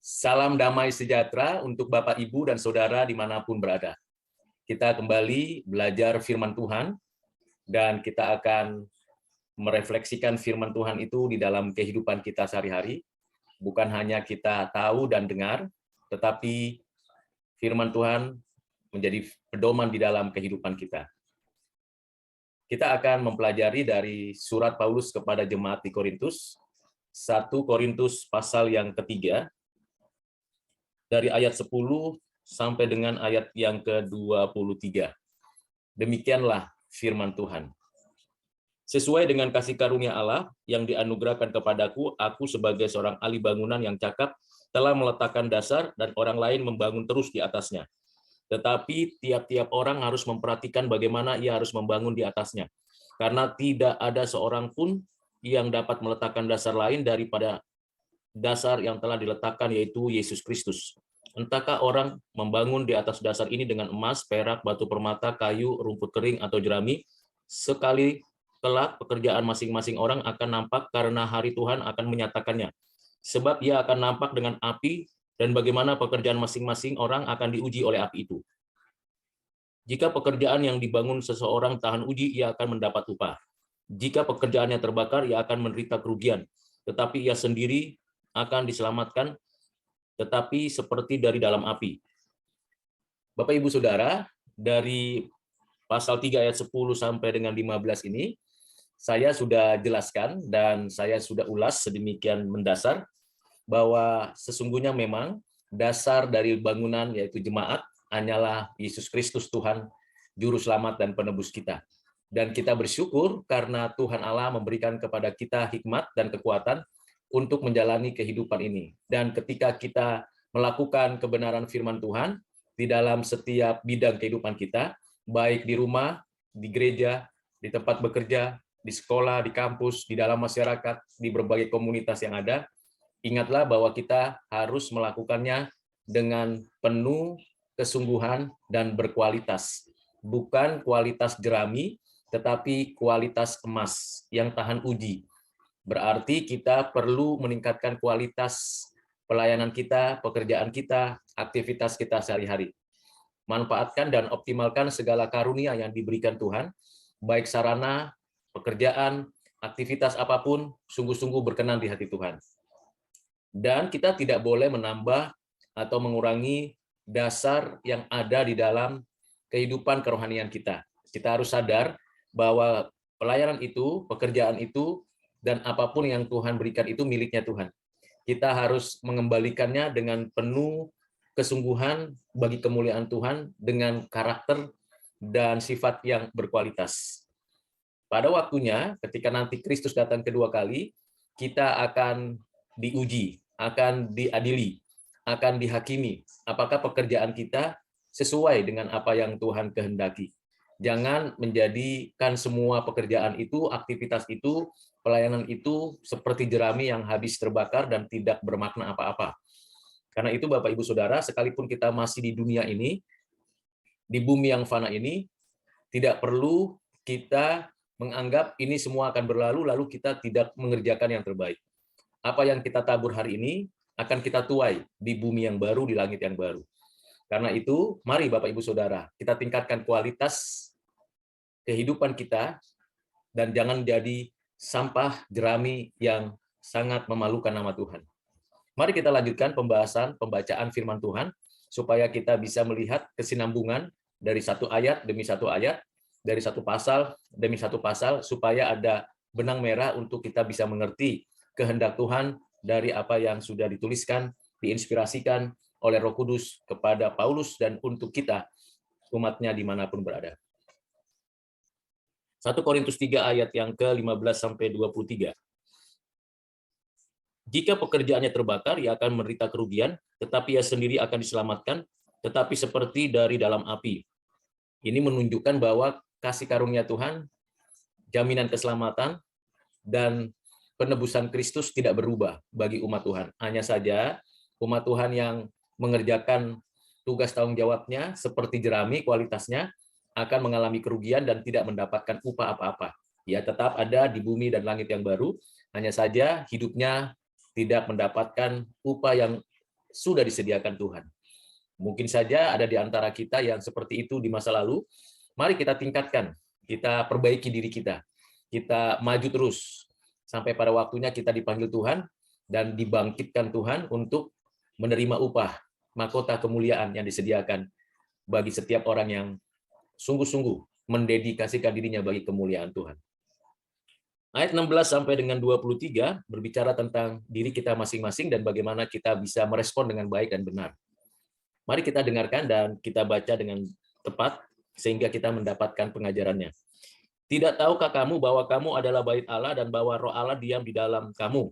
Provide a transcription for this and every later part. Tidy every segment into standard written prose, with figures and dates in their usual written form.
Salam damai sejahtera untuk Bapak, Ibu, dan Saudara dimanapun berada. Kita kembali belajar firman Tuhan, dan kita akan merefleksikan firman Tuhan itu di dalam kehidupan kita sehari-hari. Bukan hanya kita tahu dan dengar, tetapi firman Tuhan menjadi pedoman di dalam kehidupan kita. Kita akan mempelajari dari surat Paulus kepada jemaat di Korintus, 1 Korintus pasal yang ketiga, dari ayat 10 sampai dengan ayat yang ke-23. Demikianlah firman Tuhan. Sesuai dengan kasih karunia Allah yang dianugerahkan kepadaku, aku sebagai seorang ahli bangunan yang cakap telah meletakkan dasar dan orang lain membangun terus di atasnya. Tetapi tiap-tiap orang harus memperhatikan bagaimana ia harus membangun di atasnya. Karena tidak ada seorang pun yang dapat meletakkan dasar lain daripada dasar yang telah diletakkan, yaitu Yesus Kristus. Entahkah orang membangun di atas dasar ini dengan emas, perak, batu permata, kayu, rumput kering, atau jerami, sekali kelak pekerjaan masing-masing orang akan nampak karena hari Tuhan akan menyatakannya. Sebab ia akan nampak dengan api, dan bagaimana pekerjaan masing-masing orang akan diuji oleh api itu. Jika pekerjaan yang dibangun seseorang tahan uji, ia akan mendapat upah. Jika pekerjaannya terbakar, ia akan menderita kerugian. Tetapi ia sendiri akan diselamatkan, tetapi seperti dari dalam api. Bapak, Ibu, Saudara, dari pasal 3 ayat 10 sampai dengan 15 ini, saya sudah jelaskan dan saya sudah ulas sedemikian mendasar bahwa sesungguhnya memang dasar dari bangunan, yaitu jemaat, hanyalah Yesus Kristus Tuhan, Juru Selamat dan Penebus kita. Dan kita bersyukur karena Tuhan Allah memberikan kepada kita hikmat dan kekuatan untuk menjalani kehidupan ini. Dan ketika kita melakukan kebenaran firman Tuhan di dalam setiap bidang kehidupan kita, baik di rumah, di gereja, di tempat bekerja, di sekolah, di kampus, di dalam masyarakat, di berbagai komunitas yang ada, ingatlah bahwa kita harus melakukannya dengan penuh kesungguhan dan berkualitas. Bukan kualitas jerami, tetapi kualitas emas yang tahan uji. Berarti kita perlu meningkatkan kualitas pelayanan kita, pekerjaan kita, aktivitas kita sehari-hari. Manfaatkan dan optimalkan segala karunia yang diberikan Tuhan, baik sarana, pekerjaan, aktivitas apapun, sungguh-sungguh berkenan di hati Tuhan. Dan kita tidak boleh menambah atau mengurangi dasar yang ada di dalam kehidupan kerohanian kita. Kita harus sadar bahwa pelayanan itu, pekerjaan itu, dan apapun yang Tuhan berikan itu miliknya Tuhan. Kita harus mengembalikannya dengan penuh kesungguhan bagi kemuliaan Tuhan dengan karakter dan sifat yang berkualitas. Pada waktunya, ketika nanti Kristus datang kedua kali, kita akan diuji, akan diadili, akan dihakimi. Apakah pekerjaan kita sesuai dengan apa yang Tuhan kehendaki? Jangan menjadikan semua pekerjaan itu, aktivitas itu, pelayanan itu seperti jerami yang habis terbakar dan tidak bermakna apa-apa. Karena itu Bapak, Ibu, Saudara, sekalipun kita masih di dunia ini, di bumi yang fana ini, tidak perlu kita menganggap ini semua akan berlalu, lalu kita tidak mengerjakan yang terbaik. Apa yang kita tabur hari ini akan kita tuai di bumi yang baru, di langit yang baru. Karena itu, mari Bapak, Ibu, Saudara, kita tingkatkan kualitas kehidupan kita dan jangan jadi sampah jerami yang sangat memalukan nama Tuhan. Mari kita lanjutkan pembacaan firman Tuhan supaya kita bisa melihat kesinambungan dari satu ayat demi satu ayat, dari satu pasal demi satu pasal, supaya ada benang merah untuk kita bisa mengerti kehendak Tuhan dari apa yang sudah dituliskan, diinspirasikan oleh Roh Kudus kepada Paulus dan untuk kita, umatnya dimanapun berada. 1 Korintus 3 ayat yang ke-15 sampai 23. Jika pekerjaannya terbakar, ia akan menderita kerugian, tetapi ia sendiri akan diselamatkan, tetapi seperti dari dalam api. Ini menunjukkan bahwa kasih karunia Tuhan, jaminan keselamatan, dan penebusan Kristus tidak berubah bagi umat Tuhan. Hanya saja umat Tuhan yang mengerjakan tugas tanggung jawabnya seperti jerami kualitasnya, akan mengalami kerugian dan tidak mendapatkan upah apa-apa. Ya, tetap ada di bumi dan langit yang baru, hanya saja hidupnya tidak mendapatkan upah yang sudah disediakan Tuhan. Mungkin saja ada di antara kita yang seperti itu di masa lalu. Mari kita tingkatkan, kita perbaiki diri kita. Kita maju terus sampai pada waktunya kita dipanggil Tuhan dan dibangkitkan Tuhan untuk menerima upah, mahkota kemuliaan yang disediakan bagi setiap orang yang sungguh-sungguh mendedikasikan dirinya bagi kemuliaan Tuhan. Ayat 16 sampai dengan 23 berbicara tentang diri kita masing-masing dan bagaimana kita bisa merespon dengan baik dan benar. Mari kita dengarkan dan kita baca dengan tepat sehingga kita mendapatkan pengajarannya. Tidak tahukah kamu bahwa kamu adalah bait Allah dan bahwa Roh Allah diam di dalam kamu?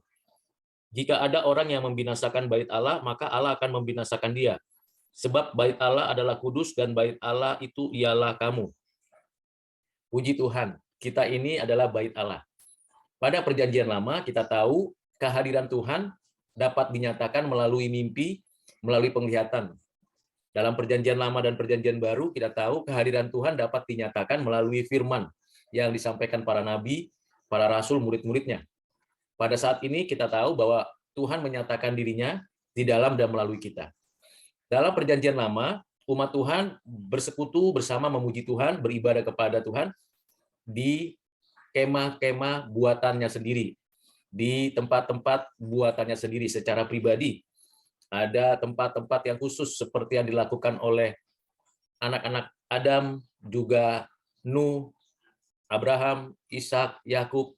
Jika ada orang yang membinasakan bait Allah, maka Allah akan membinasakan dia. Sebab bait Allah adalah kudus dan bait Allah itu ialah kamu. Puji Tuhan, kita ini adalah bait Allah. Pada perjanjian lama kita tahu kehadiran Tuhan dapat dinyatakan melalui mimpi, melalui penglihatan. Dalam perjanjian lama dan perjanjian baru kita tahu kehadiran Tuhan dapat dinyatakan melalui firman yang disampaikan para nabi, para rasul, murid-muridnya. Pada saat ini kita tahu bahwa Tuhan menyatakan dirinya di dalam dan melalui kita. Dalam perjanjian lama, umat Tuhan bersekutu bersama memuji Tuhan, beribadah kepada Tuhan di kemah-kemah buatannya sendiri, di tempat-tempat buatannya sendiri secara pribadi. Ada tempat-tempat yang khusus seperti yang dilakukan oleh anak-anak Adam, juga Nuh, Abraham, Ishak, Yakub,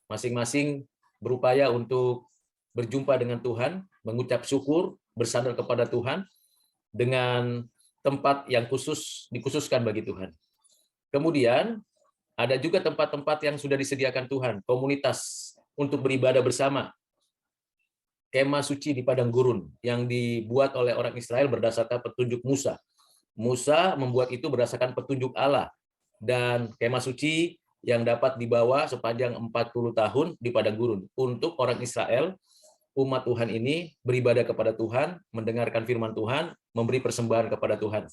masing-masing berupaya untuk berjumpa dengan Tuhan, mengucap syukur, bersandar kepada Tuhan dengan tempat yang dikhususkan bagi Tuhan. Kemudian ada juga tempat-tempat yang sudah disediakan Tuhan, komunitas untuk beribadah bersama. Kemah suci di padang gurun yang dibuat oleh orang Israel berdasarkan petunjuk Musa. Musa membuat itu berdasarkan petunjuk Allah. Dan kemah suci yang dapat dibawa sepanjang 40 tahun di padang gurun. Untuk orang Israel, umat Tuhan ini beribadah kepada Tuhan, mendengarkan firman Tuhan, memberi persembahan kepada Tuhan.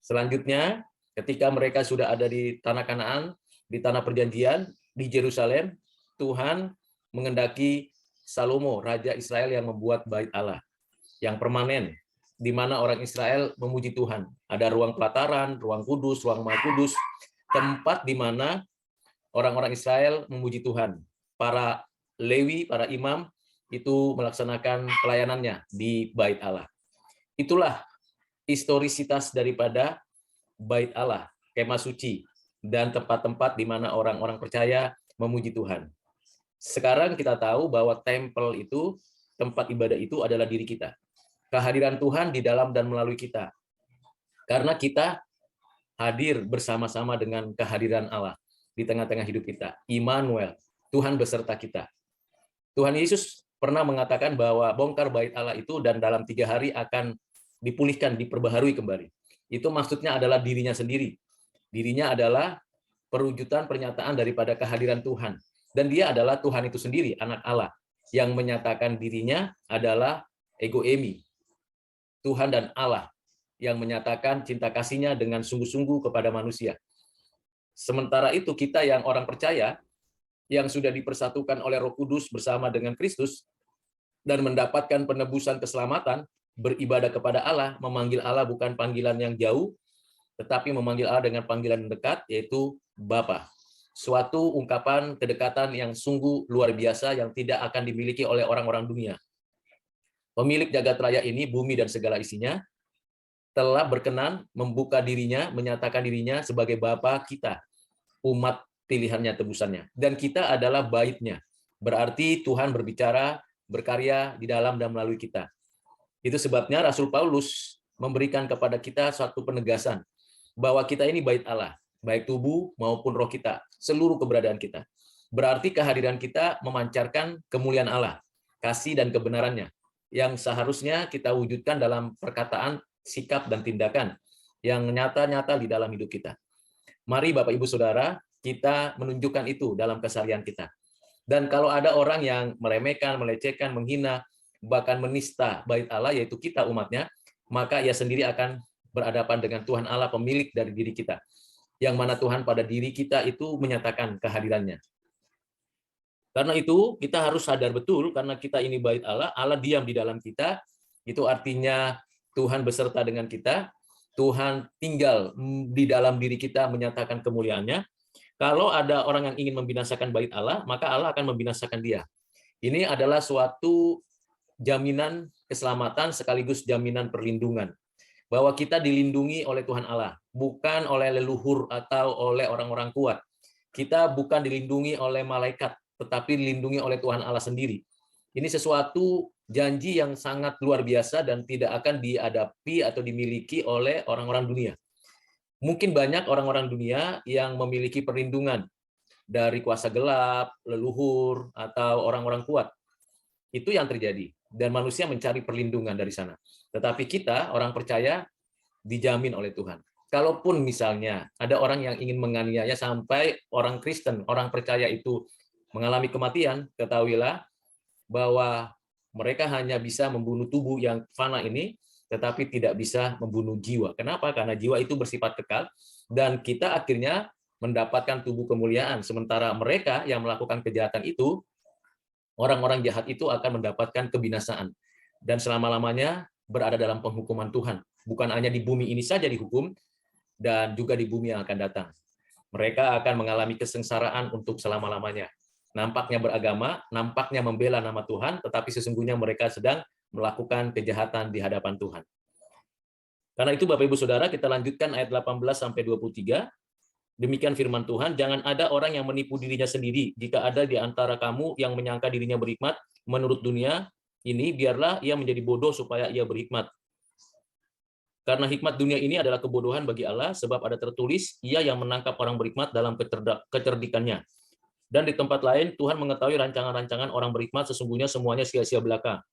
Selanjutnya, ketika mereka sudah ada di tanah Kanaan, di tanah perjanjian, di Yerusalem, Tuhan mengendaki Salomo, Raja Israel yang membuat bait Allah yang permanen, di mana orang Israel memuji Tuhan. Ada ruang pelataran, ruang kudus, ruang maha kudus, tempat di mana orang-orang Israel memuji Tuhan. Para Lewi, para imam, itu melaksanakan pelayanannya di bait Allah. Itulah historisitas daripada bait Allah, kemah suci, dan tempat-tempat di mana orang-orang percaya memuji Tuhan. Sekarang kita tahu bahwa tempel itu, tempat ibadah itu adalah diri kita. Kehadiran Tuhan di dalam dan melalui kita. Karena kita hadir bersama-sama dengan kehadiran Allah di tengah-tengah hidup kita. Immanuel, Tuhan beserta kita. Tuhan Yesus pernah mengatakan bahwa bongkar bait Allah itu dan dalam 3 hari akan dipulihkan, diperbaharui kembali. Itu maksudnya adalah dirinya sendiri. Dirinya adalah perwujudan pernyataan daripada kehadiran Tuhan. Dan dia adalah Tuhan itu sendiri, anak Allah, yang menyatakan dirinya adalah ego eimi, Tuhan dan Allah, yang menyatakan cinta kasihnya dengan sungguh-sungguh kepada manusia. Sementara itu kita yang orang percaya, yang sudah dipersatukan oleh Roh Kudus bersama dengan Kristus, dan mendapatkan penebusan keselamatan, beribadah kepada Allah, memanggil Allah bukan panggilan yang jauh, tetapi memanggil Allah dengan panggilan dekat, yaitu Bapa. Suatu ungkapan kedekatan yang sungguh luar biasa yang tidak akan dimiliki oleh orang-orang dunia. Pemilik jagat raya ini, bumi dan segala isinya, telah berkenan membuka dirinya, menyatakan dirinya sebagai Bapa kita, umat pilihannya, tebusannya. Dan kita adalah baitnya. Berarti Tuhan berbicara, berkarya di dalam dan melalui kita. Itu sebabnya Rasul Paulus memberikan kepada kita suatu penegasan bahwa kita ini bait Allah, baik tubuh maupun roh kita, seluruh keberadaan kita. Berarti kehadiran kita memancarkan kemuliaan Allah, kasih dan kebenarannya, yang seharusnya kita wujudkan dalam perkataan, sikap, dan tindakan yang nyata-nyata di dalam hidup kita. Mari Bapak Ibu Saudara, kita menunjukkan itu dalam keseharian kita. Dan kalau ada orang yang meremehkan, melecehkan, menghina, bahkan menista bait Allah, yaitu kita umatnya, maka ia sendiri akan berhadapan dengan Tuhan Allah, pemilik dari diri kita. Yang mana Tuhan pada diri kita itu menyatakan kehadirannya. Karena itu kita harus sadar betul, karena kita ini bait Allah, Allah diam di dalam kita, Itu artinya Tuhan beserta dengan kita, Tuhan tinggal di dalam diri kita menyatakan kemuliaannya. Kalau ada orang yang ingin membinasakan bait Allah, maka Allah akan membinasakan dia. Ini adalah suatu jaminan keselamatan sekaligus jaminan perlindungan. Bahwa kita dilindungi oleh Tuhan Allah, bukan oleh leluhur atau oleh orang-orang kuat. Kita bukan dilindungi oleh malaikat, tetapi dilindungi oleh Tuhan Allah sendiri. Ini sesuatu janji yang sangat luar biasa dan tidak akan dihadapi atau dimiliki oleh orang-orang dunia. Mungkin banyak orang-orang dunia yang memiliki perlindungan dari kuasa gelap, leluhur, atau orang-orang kuat. Itu yang terjadi. Dan manusia mencari perlindungan dari sana. Tetapi kita, orang percaya, dijamin oleh Tuhan. Kalaupun misalnya ada orang yang ingin menganiaya sampai orang Kristen, orang percaya itu mengalami kematian, ketahuilah bahwa mereka hanya bisa membunuh tubuh yang fana ini, tetapi tidak bisa membunuh jiwa. Kenapa? Karena jiwa itu bersifat kekal, dan kita akhirnya mendapatkan tubuh kemuliaan. Sementara mereka yang melakukan kejahatan itu, orang-orang jahat itu akan mendapatkan kebinasaan. Dan selama-lamanya berada dalam penghukuman Tuhan. Bukan hanya di bumi ini saja dihukum, dan juga di bumi yang akan datang. Mereka akan mengalami kesengsaraan untuk selama-lamanya. Nampaknya beragama, nampaknya membela nama Tuhan, tetapi sesungguhnya mereka sedang melakukan kejahatan di hadapan Tuhan. Karena itu Bapak Ibu Saudara, kita lanjutkan ayat 18-23. Demikian firman Tuhan, jangan ada orang yang menipu dirinya sendiri. Jika ada di antara kamu yang menyangka dirinya berhikmat menurut dunia ini, biarlah ia menjadi bodoh supaya ia berhikmat. Karena hikmat dunia ini adalah kebodohan bagi Allah, sebab ada tertulis, ia yang menangkap orang berhikmat dalam kecerdikannya. Dan di tempat lain, Tuhan mengetahui rancangan-rancangan orang berhikmat, sesungguhnya semuanya sia-sia belaka.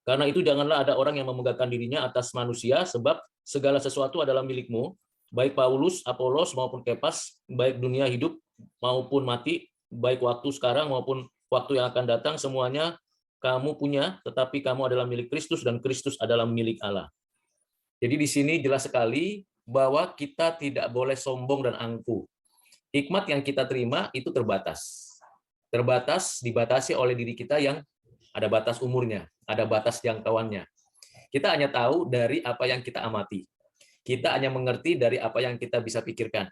Karena itu janganlah ada orang yang memegahkan dirinya atas manusia, sebab segala sesuatu adalah milikmu, baik Paulus, Apolos, maupun Kepas, baik dunia hidup maupun mati, baik waktu sekarang maupun waktu yang akan datang, semuanya kamu punya, tetapi kamu adalah milik Kristus, dan Kristus adalah milik Allah. Jadi di sini jelas sekali bahwa kita tidak boleh sombong dan angkuh. Hikmat yang kita terima itu terbatas. Terbatas, dibatasi oleh diri kita yang ada batas umurnya, ada batas jangkauannya. Kita hanya tahu dari apa yang kita amati. Kita hanya mengerti dari apa yang kita bisa pikirkan.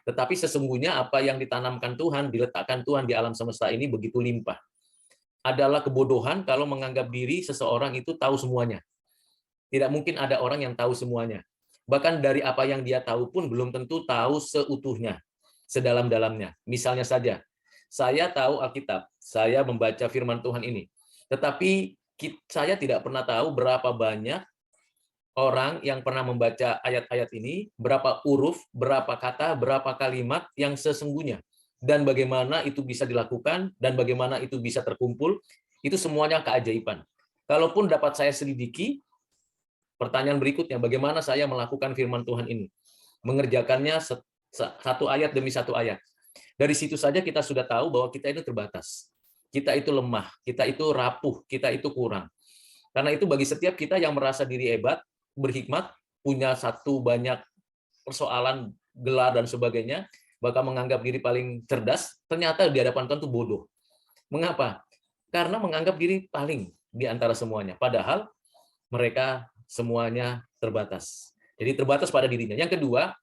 Tetapi sesungguhnya apa yang ditanamkan Tuhan, diletakkan Tuhan di alam semesta ini begitu limpah. Adalah kebodohan kalau menganggap diri seseorang itu tahu semuanya. Tidak mungkin ada orang yang tahu semuanya. Bahkan dari apa yang dia tahu pun belum tentu tahu seutuhnya, sedalam-dalamnya. Misalnya saja, saya tahu Alkitab, saya membaca firman Tuhan ini. Tetapi saya tidak pernah tahu berapa banyak orang yang pernah membaca ayat-ayat ini, berapa huruf, berapa kata, berapa kalimat yang sesungguhnya. Dan bagaimana itu bisa dilakukan, dan bagaimana itu bisa terkumpul, itu semuanya keajaiban. Kalaupun dapat saya selidiki, pertanyaan berikutnya, bagaimana saya melakukan firman Tuhan ini? Mengerjakannya satu ayat demi satu ayat. Dari situ saja kita sudah tahu bahwa kita itu terbatas. Kita itu lemah, kita itu rapuh, kita itu kurang. Karena itu bagi setiap kita yang merasa diri hebat, berhikmat, punya satu banyak persoalan, gelar, dan sebagainya, bahkan menganggap diri paling cerdas, ternyata di hadapan Tuhan itu bodoh. Mengapa? Karena menganggap diri paling di antara semuanya. Padahal mereka semuanya terbatas. Jadi terbatas pada dirinya. Yang kedua,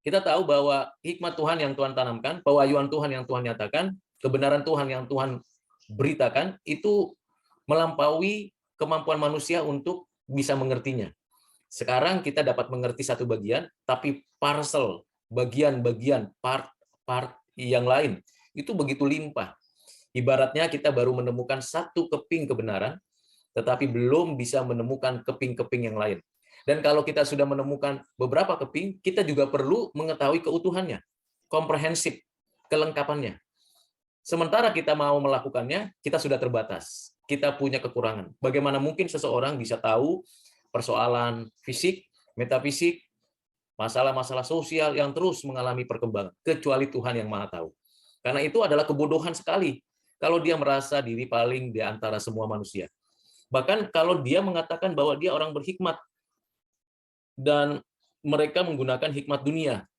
kita tahu bahwa hikmat Tuhan yang Tuhan tanamkan, pewahyuan Tuhan yang Tuhan nyatakan, kebenaran Tuhan yang Tuhan beritakan, itu melampaui kemampuan manusia untuk bisa mengertinya. Sekarang kita dapat mengerti satu bagian, tapi parcel, bagian-bagian, part-part yang lain, itu begitu limpah. Ibaratnya kita baru menemukan satu keping kebenaran, tetapi belum bisa menemukan keping-keping yang lain. Dan kalau kita sudah menemukan beberapa keping, kita juga perlu mengetahui keutuhannya, komprehensif, kelengkapannya. Sementara kita mau melakukannya, kita sudah terbatas. Kita punya kekurangan. Bagaimana mungkin seseorang bisa tahu persoalan fisik, metafisik, masalah-masalah sosial yang terus mengalami perkembangan, kecuali Tuhan yang Maha Tahu. Karena itu adalah kebodohan sekali kalau dia merasa diri paling di antara semua manusia. Bahkan kalau dia mengatakan bahwa dia orang berhikmat, dan mereka menggunakan hikmat dunia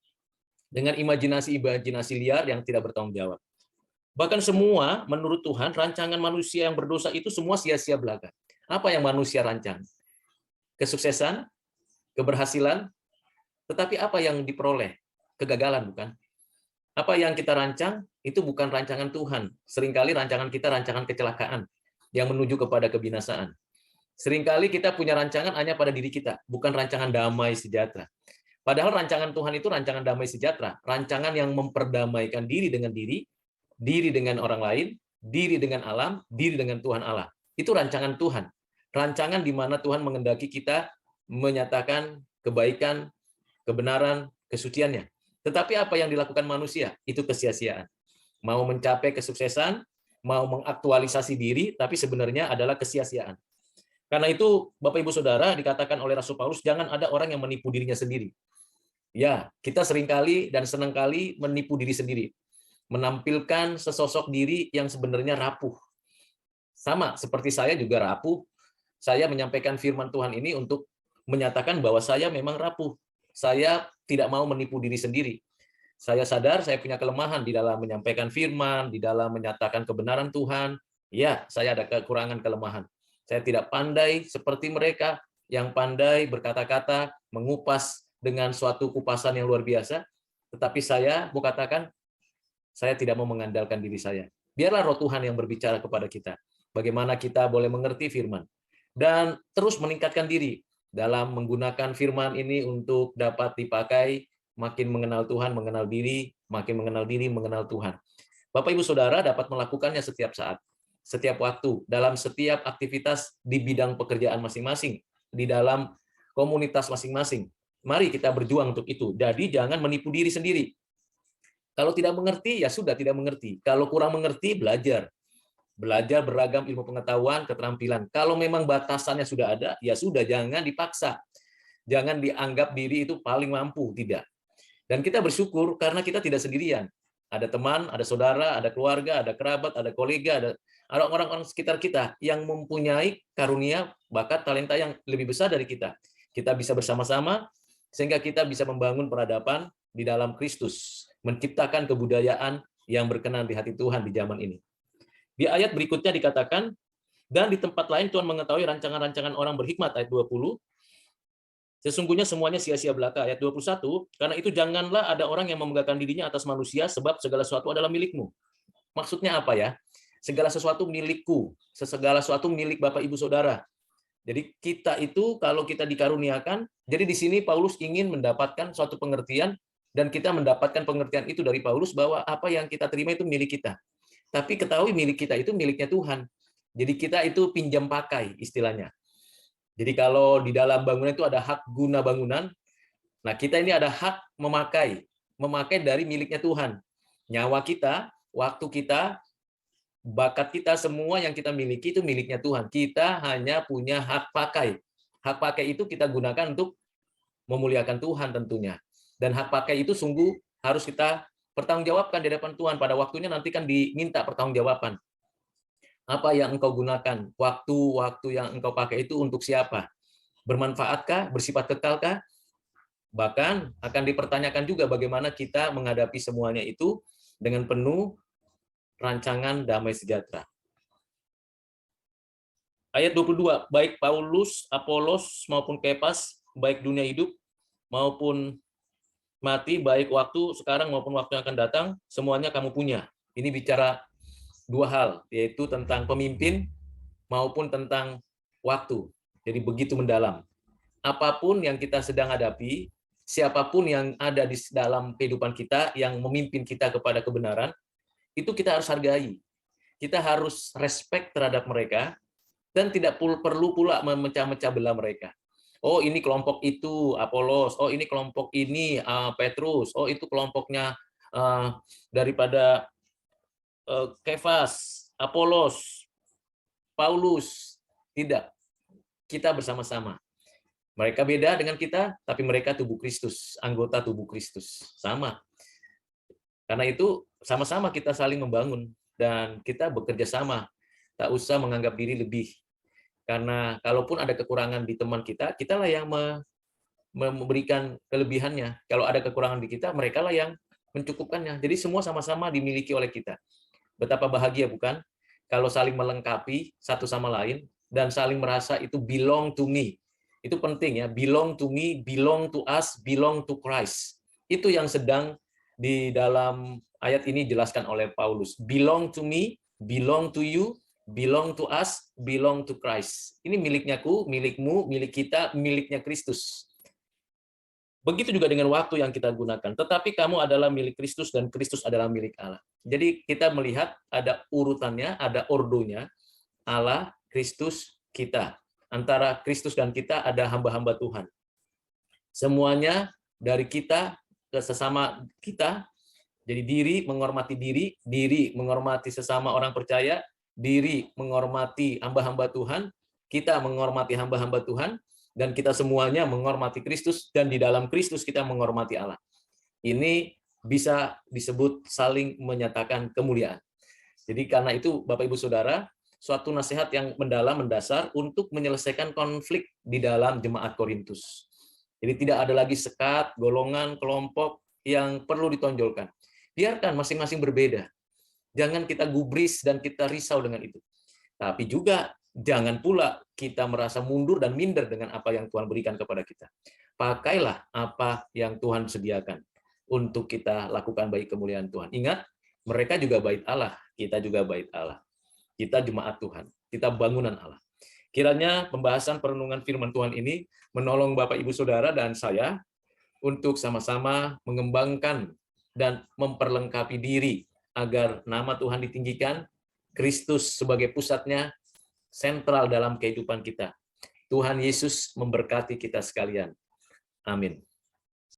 dengan imajinasi-imajinasi liar yang tidak bertanggung jawab. Bahkan semua menurut Tuhan, rancangan manusia yang berdosa itu semua sia-sia belaka. Apa yang manusia rancang? Kesuksesan, keberhasilan, tetapi apa yang diperoleh? Kegagalan, bukan? Apa yang kita rancang itu bukan rancangan Tuhan. Seringkali rancangan kita rancangan kecelakaan yang menuju kepada kebinasaan. Seringkali kita punya rancangan hanya pada diri kita, bukan rancangan damai sejahtera. Padahal rancangan Tuhan itu rancangan damai sejahtera, rancangan yang memperdamaikan diri dengan diri, diri dengan orang lain, diri dengan alam, diri dengan Tuhan Allah. Itu rancangan Tuhan. Rancangan di mana Tuhan mengendaki kita menyatakan kebaikan, kebenaran, kesuciannya. Tetapi apa yang dilakukan manusia? Itu kesia-siaan. Mau mencapai kesuksesan, mau mengaktualisasi diri, tapi sebenarnya adalah kesia-siaan. Karena itu, Bapak Ibu Saudara, dikatakan oleh Rasul Paulus, jangan ada orang yang menipu dirinya sendiri. Ya, kita seringkali dan senangkali menipu diri sendiri. Menampilkan sesosok diri yang sebenarnya rapuh. Sama seperti saya juga rapuh. Saya menyampaikan firman Tuhan ini untuk menyatakan bahwa saya memang rapuh. Saya tidak mau menipu diri sendiri. Saya sadar saya punya kelemahan di dalam menyampaikan firman, di dalam menyatakan kebenaran Tuhan. Ya, saya ada kekurangan kelemahan. Saya tidak pandai seperti mereka yang pandai berkata-kata, mengupas dengan suatu kupasan yang luar biasa. Tetapi saya mau katakan, saya tidak mau mengandalkan diri saya. Biarlah roh Tuhan yang berbicara kepada kita. Bagaimana kita boleh mengerti firman. Dan terus meningkatkan diri dalam menggunakan firman ini untuk dapat dipakai, makin mengenal Tuhan, mengenal diri, makin mengenal diri, mengenal Tuhan. Bapak Ibu Saudara dapat melakukannya setiap saat, setiap waktu, dalam setiap aktivitas di bidang pekerjaan masing-masing, di dalam komunitas masing-masing. Mari kita berjuang untuk itu. Jadi jangan menipu diri sendiri. Kalau tidak mengerti, ya sudah tidak mengerti. Kalau kurang mengerti, belajar. Belajar beragam ilmu pengetahuan, keterampilan. Kalau memang batasannya sudah ada, ya sudah, jangan dipaksa. Jangan dianggap diri itu paling mampu, tidak. Dan kita bersyukur karena kita tidak sendirian. Ada teman, ada saudara, ada keluarga, ada kerabat, ada kolega, ada orang-orang sekitar kita yang mempunyai karunia, bakat, talenta yang lebih besar dari kita. Kita bisa bersama-sama sehingga kita bisa membangun peradaban di dalam Kristus, menciptakan kebudayaan yang berkenan di hati Tuhan di zaman ini. Di ayat berikutnya dikatakan, dan di tempat lain Tuhan mengetahui rancangan-rancangan orang berhikmat, ayat 20, sesungguhnya semuanya sia-sia belaka, ayat 21, karena itu janganlah ada orang yang memegahkan dirinya atas manusia, sebab segala sesuatu adalah milikmu. Maksudnya apa ya? Segala sesuatu milikku, segala sesuatu milik Bapak Ibu Saudara. Jadi kita itu kalau kita dikaruniakan, jadi di sini Paulus ingin mendapatkan suatu pengertian, dan kita mendapatkan pengertian itu dari Paulus bahwa apa yang kita terima itu milik kita. Tapi ketahui milik kita itu miliknya Tuhan. Jadi kita itu pinjam pakai istilahnya. Jadi kalau di dalam bangunan itu ada hak guna bangunan, nah kita ini ada hak memakai dari miliknya Tuhan. Nyawa kita, waktu kita, bakat kita, semua yang kita miliki itu miliknya Tuhan. Kita hanya punya hak pakai. Hak pakai itu kita gunakan untuk memuliakan Tuhan tentunya. Dan hak pakai itu sungguh harus kita pertanggungjawabkan di hadapan Tuhan. Pada waktunya nanti kan diminta pertanggungjawaban. Apa yang engkau gunakan? Waktu yang engkau pakai itu untuk siapa? Bermanfaatkah? Bersifat kekalkah? Bahkan akan dipertanyakan juga bagaimana kita menghadapi semuanya itu dengan penuh rancangan damai sejahtera. Ayat 22, baik Paulus, Apolos maupun Kefas, baik dunia hidup maupun mati, baik waktu sekarang maupun waktu yang akan datang, semuanya kamu punya. Ini bicara dua hal, yaitu tentang pemimpin maupun tentang waktu. Jadi begitu mendalam. Apapun yang kita sedang hadapi, siapapun yang ada di dalam kehidupan kita, yang memimpin kita kepada kebenaran, itu kita harus hargai. Kita harus respect terhadap mereka, dan tidak perlu pula memecah-mecah belah mereka. Oh, ini kelompok itu Apolos, oh ini kelompok ini Petrus, oh itu kelompoknya daripada Kefas, Apolos, Paulus. Tidak. Kita bersama-sama. Mereka beda dengan kita, tapi mereka tubuh Kristus, anggota tubuh Kristus. Sama. Karena itu sama-sama kita saling membangun dan kita bekerja sama. Tak usah menganggap diri lebih. Karena kalaupun ada kekurangan di teman kita, kitalah yang memberikan kelebihannya. Kalau ada kekurangan di kita, merekalah yang mencukupkannya. Jadi semua sama-sama dimiliki oleh kita. Betapa bahagia bukan? Kalau saling melengkapi satu sama lain, dan saling merasa itu belong to me. Itu penting ya, belong to me, belong to us, belong to Christ. Itu yang sedang di dalam ayat ini dijelaskan oleh Paulus. Belong to me, belong to you, belong to us, belong to Christ. Ini miliknyaku, milikmu, milik kita, miliknya Kristus. Begitu juga dengan waktu yang kita gunakan. Tetapi kamu adalah milik Kristus dan Kristus adalah milik Allah. Jadi kita melihat ada urutannya, ada ordonya. Allah, Kristus, kita. Antara Kristus dan kita ada hamba-hamba Tuhan. Semuanya dari kita ke sesama kita. Jadi diri menghormati diri, diri menghormati sesama orang percaya, diri menghormati hamba-hamba Tuhan, kita menghormati hamba-hamba Tuhan, dan kita semuanya menghormati Kristus, dan di dalam Kristus kita menghormati Allah. Ini bisa disebut saling menyatakan kemuliaan. Jadi karena itu, Bapak Ibu Saudara, suatu nasihat yang mendalam, mendasar untuk menyelesaikan konflik di dalam jemaat Korintus. Jadi tidak ada lagi sekat, golongan, kelompok yang perlu ditonjolkan. Biarkan masing-masing berbeda. Jangan kita gubris dan kita risau dengan itu. Tapi juga jangan pula kita merasa mundur dan minder dengan apa yang Tuhan berikan kepada kita. Pakailah apa yang Tuhan sediakan untuk kita lakukan bagi kemuliaan Tuhan. Ingat, mereka juga bait Allah, kita juga bait Allah. Kita jemaat Tuhan, kita bangunan Allah. Kiranya pembahasan perenungan firman Tuhan ini menolong Bapak Ibu Saudara dan saya untuk sama-sama mengembangkan dan memperlengkapi diri agar nama Tuhan ditinggikan, Kristus sebagai pusatnya, sentral dalam kehidupan kita. Tuhan Yesus memberkati kita sekalian. Amin.